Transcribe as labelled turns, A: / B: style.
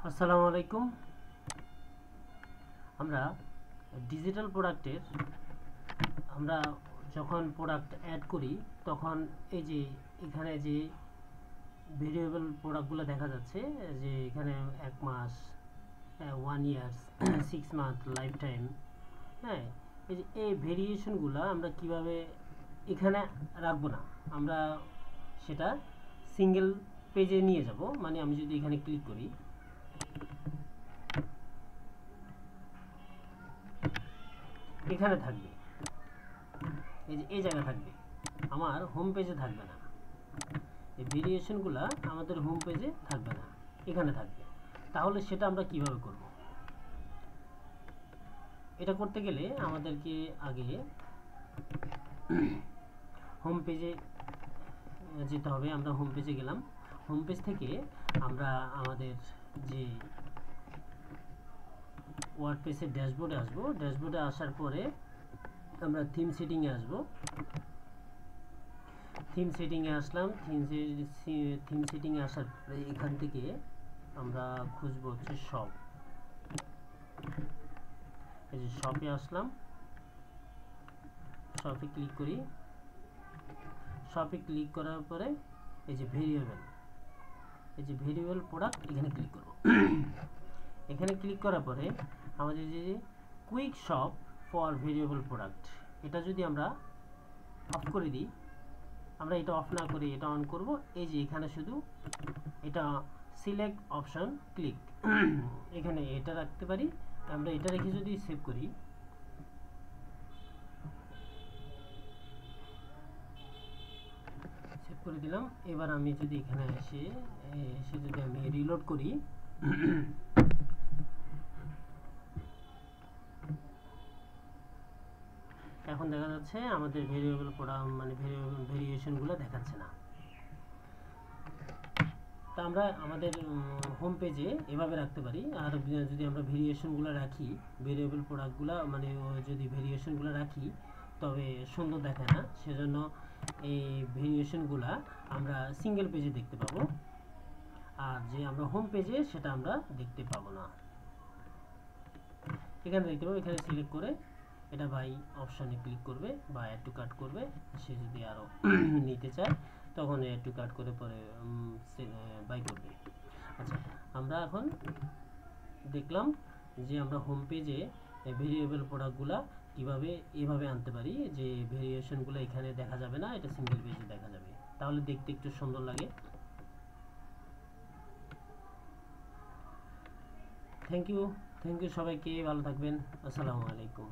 A: আসসালামু আলাইকুম। আমরা ডিজিটাল প্রোডাক্টের আমরা যখন প্রোডাক্ট অ্যাড করি তখন এই যে এখানে যে ভেরিয়েবল প্রোডাক্টগুলো দেখা যাচ্ছে, যে এখানে 1 মাস, 1 ইয়ার, 6 মান্থ, লাইফ টাইম। হ্যাঁ, এই যে এই ভেরিয়েশনগুলো আমরা কিভাবে এখানে রাখবো না, আমরা সেটা সিঙ্গেল পেজে নিয়ে যাব। মানে আমি যদি এখানে ক্লিক করি, এখানে থাকবে, এই যে এই জায়গা থাকবে, আমার হোম পেজে থাকবে না। এই ভেরিয়েশনগুলো আমাদের হোম পেজে থাকবে না, এখানে থাকবে। তাহলে সেটা আমরা কিভাবে করব? এটা করতে গেলে আমাদেরকে আগে হোম পেজে যেতে হবে। আমরা হোম পেজে গেলাম, হোম পেজ থেকে আমরা আমাদের যে ওয়ার্ডপ্রেসের ড্যাশবোর্ডে আসবো। ড্যাশবোর্ডে আসার পরে আমরা থিম সেটিংয়ে আসবো। থিম সেটিংয়ে আসলাম। থিম সেটিংয়ে আসার পরে এখান থেকে আমরা খুঁজবো হচ্ছে শপ। এই যে শপে আসলাম, শপে ক্লিক করি। শপে ক্লিক করার পরে এই যে ভেরিয়েবল, এই যে ভেরিয়েবল প্রোডাক্ট, এখানে ক্লিক করব। এখানে ক্লিক করার পরে আমাদের যে quick shop for variable product, এটা যদি আমরা অফ করে দিই, আমরা এটা অফ না করে এটা অন করব। এই যে এখানে শুধু এটা সিলেক্ট অপশন ক্লিক, এখানে এটা রাখতে পারি। আমরা এটা রেখে যদি সেভ করি, সেভ করে দিলাম। এবার আমি যদি এখানে এসে যদি আমি রিলোড করি, এখন দেখা যাচ্ছে আমাদের ভেরিয়েবল প্রোডাক্ট মানে ভেরিয়েশনগুলো দেখাচ্ছে না। তা আমরা আমাদের হোম পেজে এভাবে রাখতে পারি। আর যদি আমরা ভেরিয়েশনগুলো রাখি, ভেরিয়েবল প্রোডাক্টগুলো মানে যদি ভেরিয়েশনগুলো রাখি, তবে সুন্দর দেখায় না। সেজন্য এই ভেরিয়েশনগুলো আমরা সিঙ্গেল পেজে দেখতে পাবো, আর যে আমরা হোম পেজে সেটা আমরা দেখতে পাবো না। এখানে দেখতে পাবো, এখানে সিলেক্ট করে এটা বাই অপশানে ক্লিক করবে বা অ্যাড টু কার্ট করবে। সে যদি আরও নিতে চায় তখন অ্যাড টু কার্ট করে পরে বাই করবে। আচ্ছা, আমরা এখন দেখলাম যে আমরা হোম পেজে ভেরিয়েবল প্রোডাক্টগুলো কীভাবে এভাবে আনতে পারি, যে ভেরিয়েশনগুলো এখানে দেখা যাবে না, এটা সিঙ্গেল পেজে দেখা যাবে। তাহলে দেখতে একটু সুন্দর লাগে। থ্যাংক ইউ সবাইকে, ভালো থাকবেন। আসসালামু আলাইকুম।